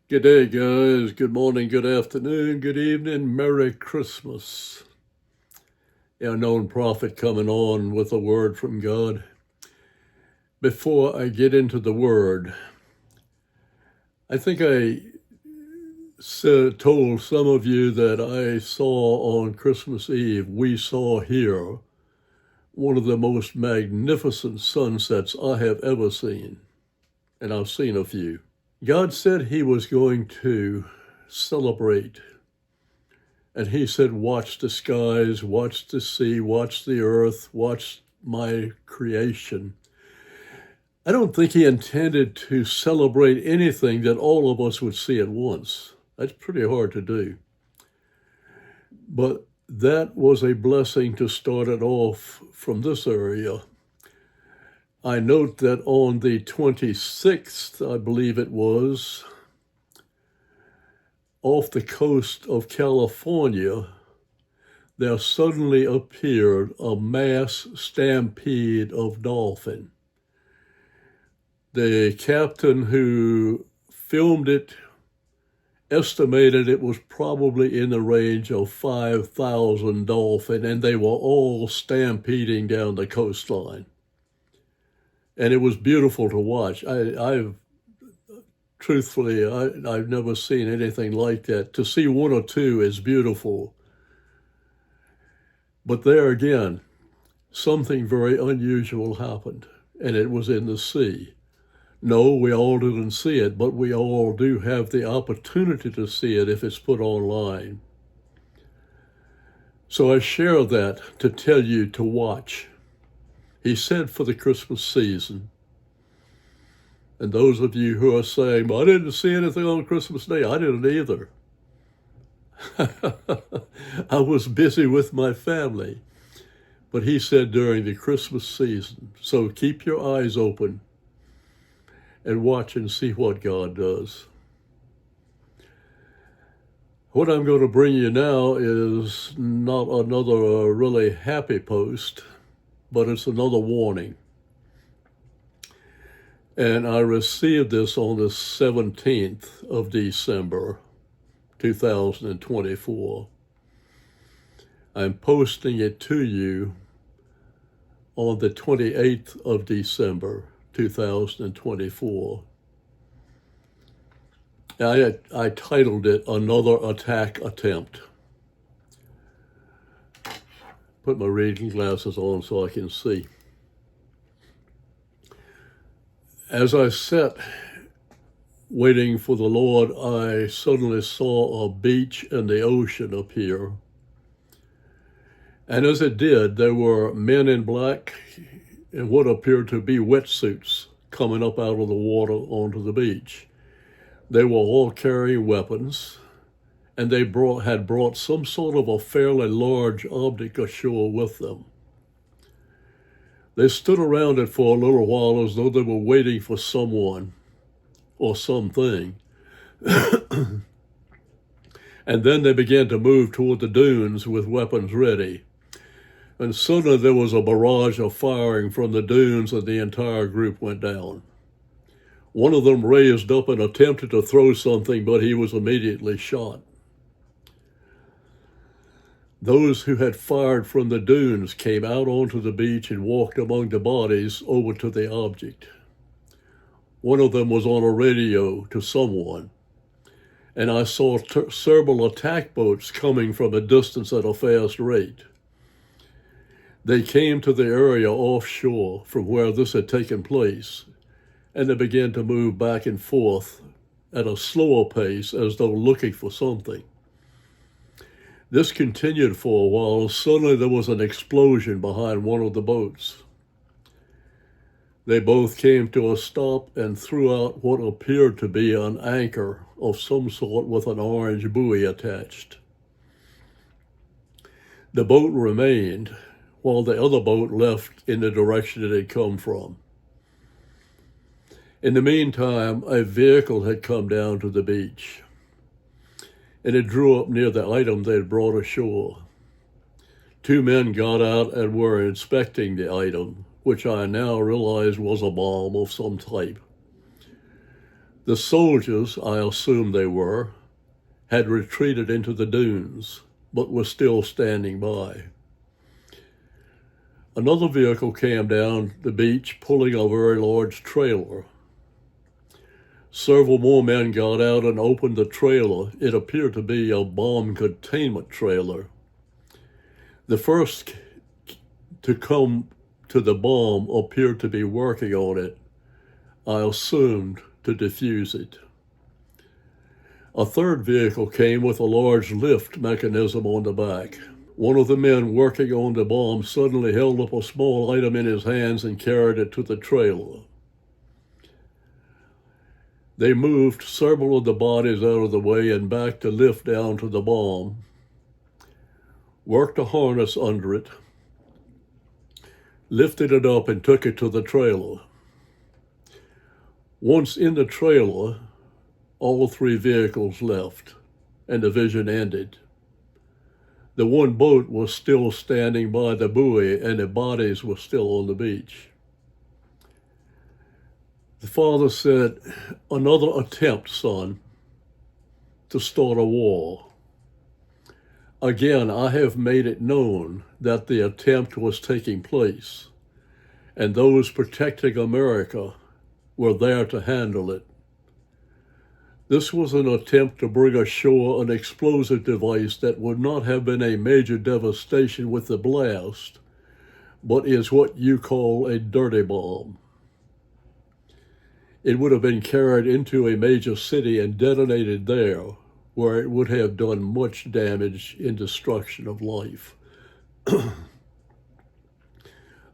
Good day, guys. Good morning, good afternoon, good evening. Merry Christmas. Our known prophet coming on with a word from God. Before I get into the word, I think I told some of you that I saw on Christmas Eve, we saw here one of the most magnificent sunsets I have ever seen. And I've seen a few. God said he was going to celebrate. And he said, watch the skies, watch the sea, watch the earth, watch my creation. I don't think he intended to celebrate anything that all of us would see at once. That's pretty hard to do. But that was a blessing to start it off from this area. I note that on the 26th, I believe it was, off the coast of California, there suddenly appeared a mass stampede of dolphin. The captain who filmed it estimated it was probably in the range of 5,000 dolphin, and they were all stampeding down the coastline. And it was beautiful to watch. Truthfully, I've never seen anything like that. To see one or two is beautiful. But there again, something very unusual happened, and it was in the sea. No, we all didn't see it, but we all do have the opportunity to see it if it's put online. So I share that to tell you to watch. He said for the Christmas season. And those of you who are saying, well, I didn't see anything on Christmas Day, I didn't either. I was busy with my family. But he said during the Christmas season, so keep your eyes open and watch and see what God does. What I'm going to bring you now is not another really happy post, but it's another warning. And I received this on the 17th of December, 2024. I'm posting it to you on the 28th of December, 2024. I titled it, Another Attack Attempt. Put my reading glasses on so I can see. As I sat waiting for the Lord, I suddenly saw a beach and the ocean appear. And as it did, there were men in black in what appeared to be wetsuits coming up out of the water onto the beach. They were all carrying weapons, and they had brought some sort of a fairly large object ashore with them. They stood around it for a little while as though they were waiting for someone or something. And then they began to move toward the dunes with weapons ready. And suddenly there was a barrage of firing from the dunes, and the entire group went down. One of them raised up and attempted to throw something, but he was immediately shot. Those who had fired from the dunes came out onto the beach and walked among the bodies over to the object. One of them was on a radio to someone, and I saw several attack boats coming from a distance at a fast rate. They came to the area offshore from where this had taken place, and they began to move back and forth at a slower pace as though looking for something. This continued for a while. Suddenly there was an explosion behind one of the boats. They both came to a stop and threw out what appeared to be an anchor of some sort with an orange buoy attached. The boat remained, while the other boat left in the direction it had come from. In the meantime, a vehicle had come down to the beach, and it drew up near the item they had brought ashore. Two men got out and were inspecting the item, which I now realized was a bomb of some type. The soldiers, I assume they were, had retreated into the dunes, but were still standing by. Another vehicle came down the beach pulling a very large trailer. Several more men got out and opened the trailer. It appeared to be a bomb containment trailer. The first to come to the bomb appeared to be working on it, I assumed to defuse it. A third vehicle came with a large lift mechanism on the back. One of the men working on the bomb suddenly held up a small item in his hands and carried it to the trailer. They moved several of the bodies out of the way and backed the lift down to the bomb, worked a harness under it, lifted it up and took it to the trailer. Once in the trailer, all three vehicles left, and the vision ended. The one boat was still standing by the buoy, and the bodies were still on the beach. The father said, "Another attempt, son, to start a war. Again, I have made it known that the attempt was taking place, and those protecting America were there to handle it. This was an attempt to bring ashore an explosive device that would not have been a major devastation with the blast, but is what you call a dirty bomb. It would have been carried into a major city and detonated there, where it would have done much damage in destruction of life.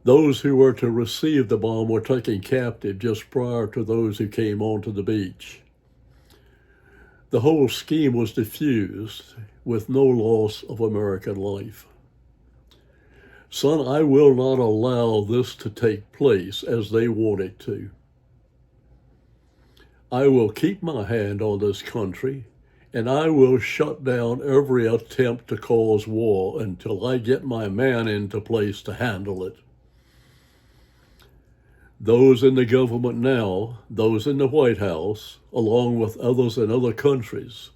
Those who were to receive the bomb were taken captive just prior to those who came onto the beach. The whole scheme was diffused with no loss of American life. Son, I will not allow this to take place as they want it to. I will keep my hand on this country, and I will shut down every attempt to cause war until I get my man into place to handle it. Those in the government now, those in the White House, along with others in other countries,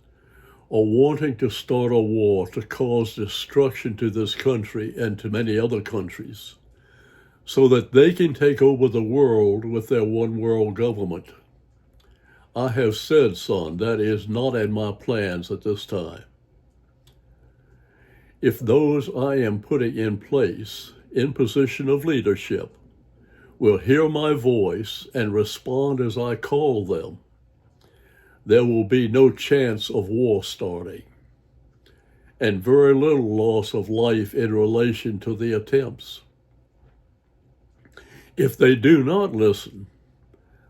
are wanting to start a war to cause destruction to this country and to many other countries, so that they can take over the world with their one world government. I have said, son, that is not in my plans at this time. If those I am putting in place, in position of leadership, will hear my voice and respond as I call them, there will be no chance of war starting, and very little loss of life in relation to the attempts. If they do not listen,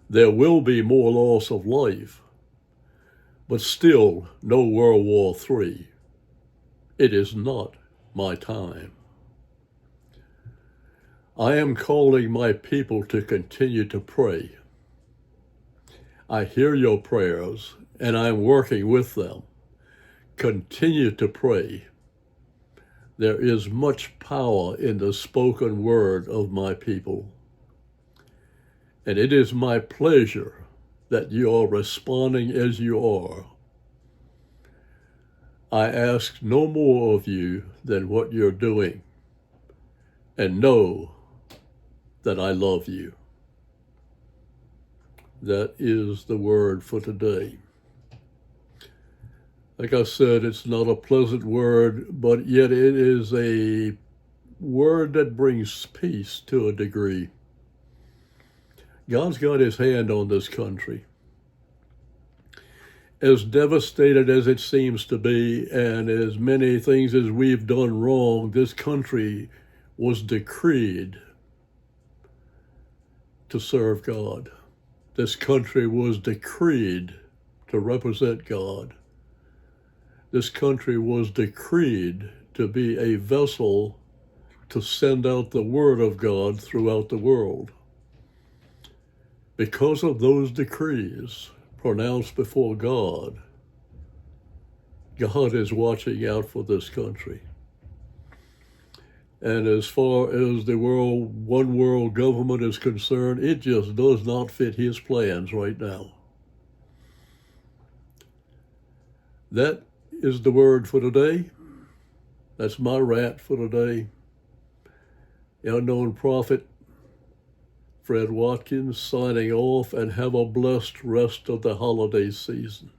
there will be more loss of life, but still no World War III. It is not my time. I am calling my people to continue to pray. I hear your prayers, and I am working with them. Continue to pray. There is much power in the spoken word of my people. And it is my pleasure that you are responding as you are. I ask no more of you than what you're doing, and know that I love you. That is the word for today. Like I said, it's not a pleasant word, but yet it is a word that brings peace to a degree. God's got his hand on this country. As devastated as it seems to be, and as many things as we've done wrong, this country was decreed to serve God. This country was decreed to represent God. This country was decreed to be a vessel to send out the word of God throughout the world. Because of those decrees pronounced before God, God is watching out for this country. And as far as the one world government is concerned, it just does not fit his plans right now. That is the word for today. That's my rant for today. Unknown Prophet Fred Watkins signing off, and have a blessed rest of the holiday season.